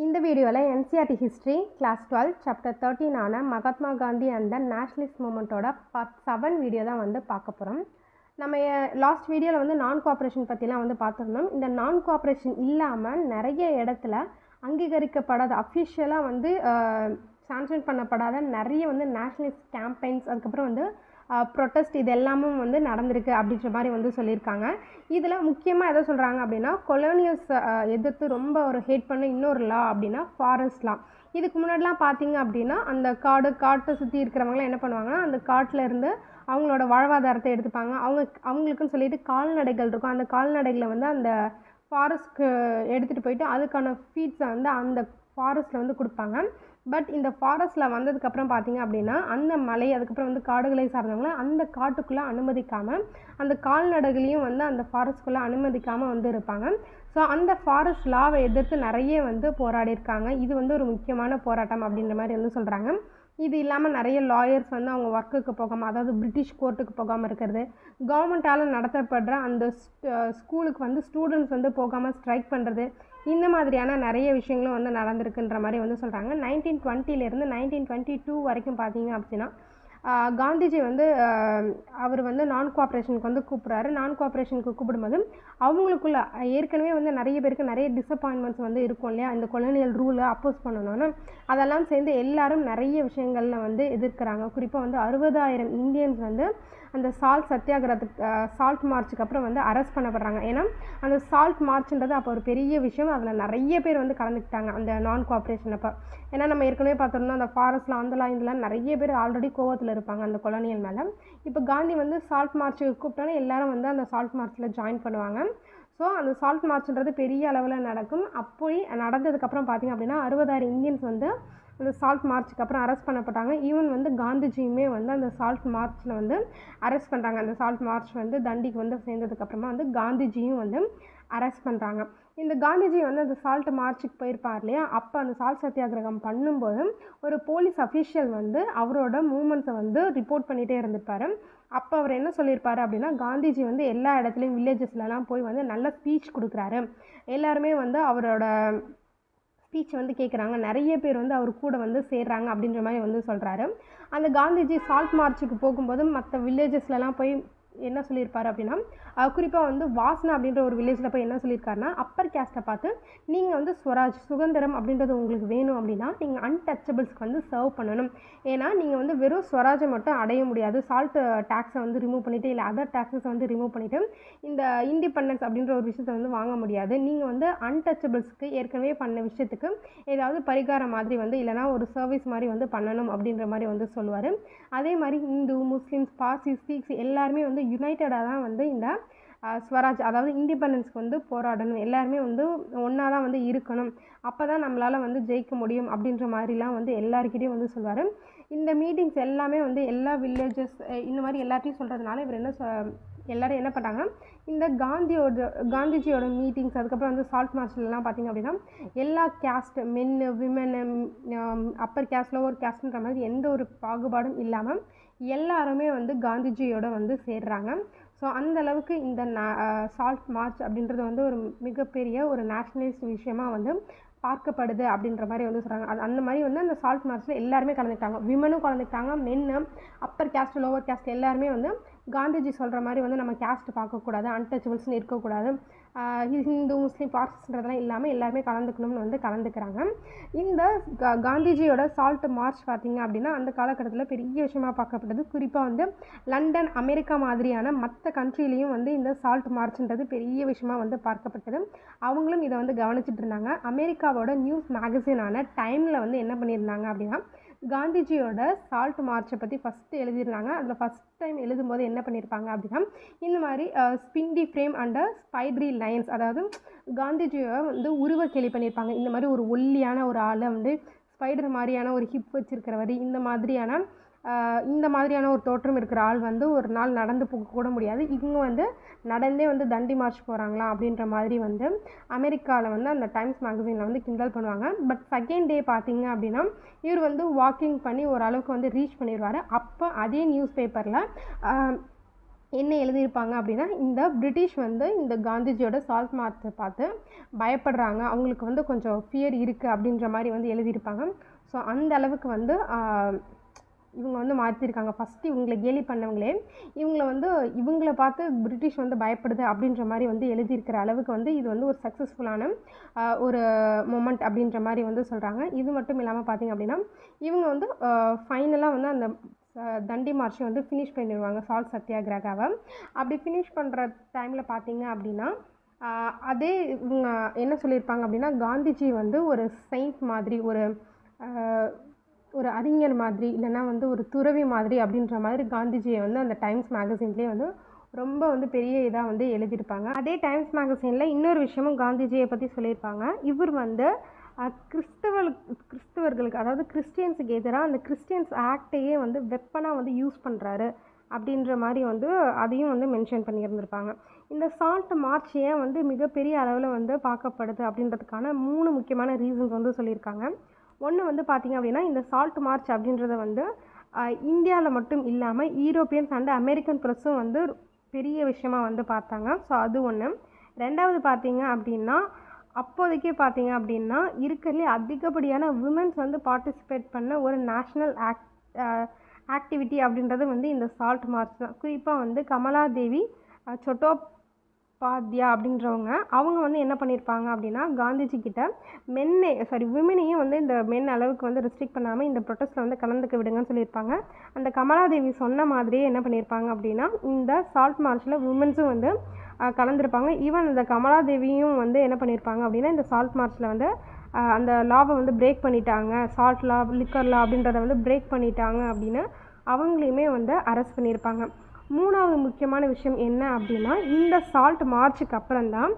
இந்த வீடியோவில் NCERT history class 12 chapter 13 Mahatma Gandhi and the nationalist மூமெண்ட்டோட பார்ட் 7 வீடியோ தான் வந்து பார்க்க போகிறோம். நம்ம லாஸ்ட் வீடியோவில் வந்து நான் கோஆப்ரேஷன் பற்றிலாம் வந்து பார்த்துருந்தோம். இந்த நான் கோஆப்ரேஷன் இல்லாமல் நிறைய இடத்துல அங்கீகரிக்கப்படாத அஃபிஷியலாக வந்து சாங்ஷன் பண்ணப்படாத நிறைய வந்து நேஷ்னலிஸ்ட் கேம்பெயின்ஸ் அதுக்கப்புறம் வந்து ப்ரொட்டஸ்ட் இது எல்லாமும் வந்து நடந்திருக்கு அப்படின்ற மாதிரி வந்து சொல்லியிருக்காங்க. இதில் முக்கியமாக எதை சொல்கிறாங்க அப்படின்னா கொலோனியல்ஸ் எதிர்த்து ரொம்ப ஒரு ஹேட் பண்ண இன்னொரு லா அப்படின்னா ஃபாரஸ்ட் லா. இதுக்கு முன்னாடிலாம் பார்த்தீங்க அப்படின்னா அந்த காட்டை சுற்றி இருக்கிறவங்களாம் என்ன பண்ணுவாங்கன்னா அந்த காட்டில் இருந்து அவங்களோட வாழ்வாதாரத்தை எடுத்துப்பாங்க. அவங்களுக்குன்னு சொல்லிட்டு கால்நடைகள் இருக்கும். அந்த கால்நடைகளை வந்து அந்த ஃபாரஸ்ட்க்கு எடுத்துகிட்டு போயிட்டு அதுக்கான ஃபீட்ஸை வந்து அந்த ஃபாரஸ்ட்டில் வந்து கொடுப்பாங்க. பட் இந்த ஃபாரஸ்ட்டில் வந்ததுக்கப்புறம் பார்த்தீங்க அப்படின்னா அந்த மலை அதுக்கப்புறம் வந்து காடுகளை சார்ந்தவங்கள அந்த காட்டுக்குள்ளே அனுமதிக்காமல் அந்த கால்நடைகளையும் வந்து அந்த ஃபாரஸ்ட்குள்ளே அனுமதிக்காமல் வந்து இருப்பாங்க. ஸோ அந்த ஃபாரஸ்ட் லாவை எதிர்த்து நிறைய வந்து போராடியிருக்காங்க. இது வந்து ஒரு முக்கியமான போராட்டம் அப்படின்ற மாதிரி வந்து சொல்கிறாங்க. இது இல்லாமல் நிறைய லாயர்ஸ் வந்து அவங்க ஒர்க்குக்கு போகாமல், அதாவது பிரிட்டிஷ் கோர்ட்டுக்கு போகாமல் இருக்கிறது, கவர்மெண்ட்டால் நடத்தப்படுற அந்த ஸ்கூலுக்கு வந்து ஸ்டூடெண்ட்ஸ் வந்து போகாமல் ஸ்ட்ரைக் பண்ணுறது, இந்த மாதிரியான நிறைய விஷயங்களும் வந்து நடந்திருக்குன்ற மாதிரி வந்து சொல்கிறாங்க. 1920 1922 வரைக்கும் பார்த்தீங்க அப்படின்னா காந்திஜி வந்து அவர் வந்து நான் கோஆப்ரேஷனுக்கு வந்து கூப்பிட்றாரு. நான் கோஆப்ரேஷனுக்கு கூப்பிடும்போது அவங்களுக்குள்ள ஏற்கனவே வந்து நிறைய பேருக்கு நிறைய டிசப்பாயின்மெண்ட்ஸ் வந்து இருக்கும் இல்லையா, இந்த கொலோனியல் ரூலை அப்போஸ் பண்ணணும்னு. அதெல்லாம் சேர்ந்து எல்லாரும் நிறைய விஷயங்களில் வந்து எதிர்க்கிறாங்க. குறிப்பாக வந்து 60,000 இந்தியன்ஸ் வந்து அந்த சால்ட் சத்தியாகிரகத்துக்கு சால்ட் மார்ச்சுக்கு அப்புறம் வந்து அரெஸ்ட் பண்ணப்படுறாங்க. ஏன்னா அந்த சால்ட் மார்ச்ன்றது அப்போ ஒரு பெரிய விஷயம். அதில் நிறைய பேர் வந்து கலந்துக்கிட்டாங்க அந்த நான் கோஆப்ரேஷன் அப்போ. ஏன்னா நம்ம ஏற்கனவே பார்த்துருந்தோம் அந்த ஃபாரஸ்ட்டில் அந்தலாம் இதெல்லாம் நிறைய பேர் ஆல்ரெடி கோவத்தில் இருப்பாங்க அந்த கொலோனியல் மேலே. இப்போ காந்தி வந்து சால்ட் மார்ச்சுக்கு கூப்பிட்டாலும் எல்லாரும் வந்து அந்த சால்ட் மார்ச்சில் ஜாயின் பண்ணுவாங்க. ஸோ அந்த சால்ட் மார்ச்ன்றது பெரிய அளவில் நடக்கும். அப்படி நடந்ததுக்கப்புறம் பார்த்திங்க அப்படின்னா 60,000 இந்தியன்ஸ் வந்து அந்த சால்ட் மார்ச்சுக்கு அப்புறம் அரெஸ்ட் பண்ணப்பட்டாங்க. ஈவன் வந்து காந்திஜியுமே வந்து அந்த சால்ட் மார்ச்சில் வந்து அரெஸ்ட் பண்ணுறாங்க. அந்த சால்ட் மார்ச் வந்து தண்டிக்கு வந்து சேர்ந்ததுக்கப்புறமா வந்து காந்திஜியும் வந்து அரெஸ்ட் பண்ணுறாங்க. இந்த காந்திஜி வந்து அந்த சால்ட் மார்ச்சுக்கு போயிருப்பார் இல்லையா, அப்போ அந்த சால்ட் சத்தியாகிரகம் பண்ணும்போது ஒரு போலீஸ் அஃபீஷியல் வந்து அவரோட மூமெண்ட்ஸை வந்து ரிப்போர்ட் பண்ணிகிட்டே இருந்திருப்பார். அப்போ அவர் என்ன சொல்லியிருப்பார் அப்படின்னா, காந்திஜி வந்து எல்லா இடத்துலையும் வில்லேஜஸ்லலாம் போய் வந்து நல்ல ஸ்பீச் கொடுக்குறாரு, எல்லாருமே வந்து அவரோட ஸ்பீச் வந்து கேட்குறாங்க, நிறைய பேர் வந்து அவர் கூட வந்து சேர்றாங்க அப்படின்ற மாதிரி வந்து சொல்கிறாரு. அந்த காந்திஜி சால்ட் மார்ச்சுக்கு போகும்போது மற்ற வில்லேஜஸ்லலாம் போய் என்ன சொல்லியிருப்பார் அப்படின்னா, குறிப்பாக வந்து வாசனை அப்படின்ற ஒரு வில்லேஜில் போய் என்ன சொல்லியிருக்காருன்னா, அப்பர் கேஸ்ட்டை பார்த்து நீங்கள் வந்து ஸ்வராஜ் சுதந்திரம் அப்படின்றது உங்களுக்கு வேணும் அப்படின்னா நீங்கள் அன்டச்சபிள்ஸ்க்கு வந்து சர்வ் பண்ணணும். ஏன்னா நீங்கள் வந்து வெறும் ஸ்வராஜை மட்டும் அடைய முடியாது, சால்ட் டேக்ஸை வந்து ரிமூவ் பண்ணிவிட்டு இல்லை அதர் டேக்ஸஸை வந்து ரிமூவ் பண்ணிவிட்டு இந்த இண்டிபெண்டன்ஸ் அப்படின்ற ஒரு விஷயத்தை வந்து வாங்க முடியாது. நீங்கள் வந்து அன்டச்சபிள்ஸ்க்கு ஏற்கனவே பண்ண விஷயத்துக்கு ஏதாவது பரிகாரம் மாதிரி வந்து இல்லைனா ஒரு சர்வீஸ் மாதிரி வந்து பண்ணணும் அப்படின்ற மாதிரி வந்து சொல்லுவார். அதே மாதிரி இந்து முஸ்லீம்ஸ் பார்சிஸ் சீக்ஸ் எல்லாருமே வந்து யுனைட்டடாக தான் வந்து இந்த ஸ்வராஜ் அதாவது இண்டிபெண்டன்ஸ்க்கு வந்து போராடணும், எல்லாருமே வந்து ஒன்றா தான் வந்து இருக்கணும், அப்போ தான் நம்மளால் வந்து ஜெயிக்க முடியும் அப்படின்ற மாதிரிலாம் வந்து எல்லாருக்கிட்டையும் வந்து சொல்லுவார். இந்த மீட்டிங்ஸ் எல்லாமே வந்து எல்லா வில்லேஜஸ் இந்த மாதிரி எல்லாத்தையும் சொல்கிறதுனால இவர் எல்லோரும் என்ன பண்ணுறாங்கன்னா இந்த காந்திஜியோட மீட்டிங்ஸ் அதுக்கப்புறம் வந்து சால்ட் மார்ச்லாம் பார்த்திங்க அப்படின்னா எல்லா கேஸ்ட் மென்னு விமென்னு அப்பர் கேஸ்ட் லோவர் கேஸ்ட்ன்ற மாதிரி எந்த ஒரு பாகுபாடும் இல்லாமல் எல்லாருமே வந்து காந்திஜியோட வந்து சேர்றாங்க. ஸோ அந்த அளவுக்கு இந்த சால்ட் மார்ச் அப்படின்றது வந்து ஒரு மிகப்பெரிய ஒரு நேஷ்னலிஸ்ட் விஷயமாக வந்து பார்க்கப்படுது அப்படின்ற மாதிரி வந்து சொல்கிறாங்க. அந்த மாதிரி வந்து அந்த சால்ட் மார்ச்சில் எல்லாருமே கலந்துக்கிட்டாங்க, விமனும் கலந்துக்கிட்டாங்க, மென்னு அப்பர் கேஸ்ட் லோவர் கேஸ்ட் எல்லாருமே வந்து காந்திஜி சொல்கிற மாதிரி வந்து நம்ம கேஸ்ட் பார்க்கக்கூடாது, அன்டச்சபிள்ஸ்னு இருக்கக்கூடாது, ஹிந்து முஸ்லீம் பார்சிஸ்ன்றதெல்லாம் இல்லாமல் எல்லாருமே கலந்துக்கணும்னு வந்து கலந்துக்கிறாங்க. இந்த காந்திஜியோட சால்ட் மார்ச் பார்த்திங்க அப்படின்னா அந்த காலகட்டத்தில் பெரிய விஷயமாக பார்க்கப்பட்டது. குறிப்பாக வந்து லண்டன் அமெரிக்கா மாதிரியான மற்ற கண்ட்ரிலையும் வந்து இந்த சால்ட் மார்ச்ன்றது பெரிய விஷயமாக வந்து பார்க்கப்பட்டது. அவங்களும் இதை வந்து கவனிச்சிட்டு இருந்தாங்க. அமெரிக்காவோட நியூஸ் மேகசினான டைமில் வந்து என்ன பண்ணியிருந்தாங்க அப்படின்னா காந்திஜியோட சால்ட் மார்ச்சை பற்றி ஃபஸ்ட்டு எழுதியிருந்தாங்க. அதில் ஃபஸ்ட் டைம் எழுதும்போது என்ன பண்ணியிருப்பாங்க அப்படின்னா இந்த மாதிரி ஸ்பிண்டி ஃப்ரேம் அண்ட் ஸ்பைட்ரி லைன்ஸ், அதாவது காந்திஜியை வந்து உருவ கேலி பண்ணியிருப்பாங்க. இந்த மாதிரி ஒரு ஒல்லியான ஒரு ஆளை வந்து ஸ்பைடர் மாதிரியான ஒரு ஹிப் வச்சுருக்கிறவர், இந்த மாதிரியான ஒரு தோற்றம் இருக்கிற ஆள் வந்து ஒரு நாள் நடந்து போக கூட முடியாது, இவங்க வந்து நடந்தே வந்து தண்டி மார்ச் போகிறாங்களா அப்படின்ற மாதிரி வந்து அமெரிக்காவில் வந்து அந்த டைம்ஸ் மேகசினில் வந்து கிண்டல் பண்ணுவாங்க. பட் செகண்ட் டே பார்த்தீங்க அப்படின்னா இவர் வந்து வாக்கிங் பண்ணி ஓரளவுக்கு வந்து ரீச் பண்ணிடுவார். அப்போ அதே நியூஸ் பேப்பரில் என்ன எழுதியிருப்பாங்க அப்படின்னா, இந்த பிரிட்டிஷ் வந்து இந்த காந்திஜியோட சால்ட் மார்ச்சை பார்த்து பயப்படுறாங்க, அவங்களுக்கு வந்து கொஞ்சம் ஃபியர் இருக்குது அப்படின்ற மாதிரி வந்து எழுதியிருப்பாங்க. ஸோ அந்த அளவுக்கு வந்து இவங்க வந்து மாற்றிருக்காங்க. ஃபஸ்ட்டு இவங்களை கேலி பண்ணவங்களே இவங்கள பார்த்து பிரிட்டிஷ் வந்து பயப்படுது அப்படின்ற மாதிரி வந்து எழுதியிருக்கிற அளவுக்கு வந்து இது வந்து ஒரு சக்ஸஸ்ஃபுல்லான ஒரு மொமெண்ட் அப்படின்ற மாதிரி வந்து சொல்கிறாங்க. இது மட்டும் இல்லாமல் பார்த்திங்க அப்படின்னா, இவங்க வந்து ஃபைனலாக வந்து அந்த தண்டி மார்ச்சை வந்து ஃபினிஷ் பண்ணிடுவாங்க, சால்ட் சத்தியாகிரகாவை. அப்படி ஃபினிஷ் பண்ணுற டைமில் பார்த்திங்க அப்படின்னா, அதே இவங்க என்ன சொல்லியிருப்பாங்க அப்படின்னா, காந்திஜி வந்து ஒரு செயின்ட் மாதிரி, ஒரு அறிஞர் மாதிரி, இல்லைனா வந்து ஒரு துறவி மாதிரி அப்படின்ற மாதிரி காந்திஜியை வந்து அந்த டைம்ஸ் மேகசின்லேயே வந்து ரொம்ப வந்து பெரிய இதாக வந்து எழுதியிருப்பாங்க. அதே டைம்ஸ் மேகசினில் இன்னொரு விஷயமும் காந்திஜியை பற்றி சொல்லியிருப்பாங்க. இவர் வந்து கிறிஸ்தவர்களுக்கு, அதாவது கிறிஸ்டியன்ஸுக்கு எதிராக அந்த கிறிஸ்டியன்ஸ் ஆக்டையே வந்து வெப்பனாக வந்து யூஸ் பண்ணுறாரு அப்படின்ற மாதிரி வந்து அதையும் வந்து மென்ஷன் பண்ணியிருந்திருப்பாங்க. இந்த சால்ட் மார்ச் ஏன் வந்து மிகப்பெரிய அளவில் வந்து பார்க்கப்படுது அப்படின்றதுக்கான 3 முக்கியமான ரீசன்ஸ் வந்து சொல்லியிருக்காங்க. ஒன்று வந்து பார்த்திங்க அப்படின்னா, இந்த சால்ட் மார்ச் அப்படின்றத வந்து இந்தியாவில் மட்டும் இல்லாமல் யூரோப்பியன்ஸ் அண்ட் அமெரிக்கன் ப்ரெஸ்ஸும் வந்து பெரிய விஷயமாக வந்து பார்த்தாங்க. ஸோ அது ஒன்று. ரெண்டாவது பார்த்திங்க அப்படின்னா, அப்போதைக்கே பார்த்திங்க அப்படின்னா இருக்கிறதுலே அதிகப்படியான விமென்ஸ் வந்து பார்ட்டிசிபேட் பண்ண ஒரு நேஷ்னல் ஆக்டிவிட்டி அப்படின்றது வந்து இந்த சால்ட் மார்ச் தான். குறிப்பாக வந்து கமலாதேவி சட்டோபாத்யா அப்படின்றவங்க, அவங்க வந்து என்ன பண்ணியிருப்பாங்க அப்படின்னா, காந்திஜி கிட்ட விமனையும் வந்து இந்த மென் அளவுக்கு வந்து ரெஸ்ட்ரிக்ட் பண்ணாமல் இந்த ப்ரொட்டஸ்ட்டில் வந்து கலந்துக்க விடுங்கன்னு சொல்லியிருப்பாங்க. அந்த கமலாதேவி சொன்ன மாதிரியே என்ன பண்ணியிருப்பாங்க அப்படின்னா, இந்த சால்ட் மார்ச்சில் விமென்ஸும் வந்து கலந்துருப்பாங்க. ஈவன் இந்த கமலாதேவியும் வந்து என்ன பண்ணியிருப்பாங்க அப்படின்னா, இந்த சால்ட் மார்ச்சில் வந்து அந்த லாவை வந்து பிரேக் பண்ணிட்டாங்க, சால்ட் லா, லிக்கர் லா அப்படின்றத வந்து பிரேக் பண்ணிட்டாங்க அப்படின்னு அவங்களையுமே வந்து அரெஸ்ட் பண்ணியிருப்பாங்க. 3வது முக்கியமான விஷயம் என்ன அப்படின்னா, இந்த சால்ட் மார்ச்சுக்கு அப்புறம் தான்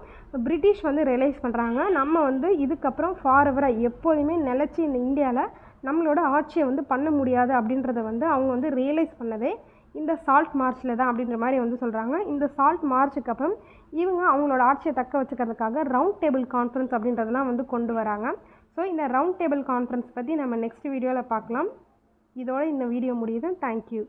பிரிட்டிஷ் வந்து ரியலைஸ் பண்ணுறாங்க, நம்ம வந்து இதுக்கப்புறம் ஃபாரெவராக எப்போதுமே நிலச்சி இந்த இந்தியாவில் நம்மளோட ஆட்சியை வந்து பண்ண முடியாது அப்படின்றத வந்து அவங்க வந்து ரியலைஸ் பண்ணதே இந்த சால்ட் மார்ச்சில் தான் அப்படின்ற மாதிரி வந்து சொல்கிறாங்க. இந்த சால்ட் மார்ச்சுக்கு அப்புறம் இவங்க அவங்களோட ஆட்சியை தக்க வச்சுக்கிறதுக்காக ரவுண்ட் டேபிள் கான்ஃபரன்ஸ் அப்படின்றதெல்லாம் வந்து கொண்டு வராங்க. ஸோ இந்த ரவுண்ட் டேபிள் கான்ஃபரன்ஸ் பற்றி நம்ம நெக்ஸ்ட் வீடியோவில் பார்க்கலாம். இதோட இந்த வீடியோ முடியுது. தேங்க்யூ.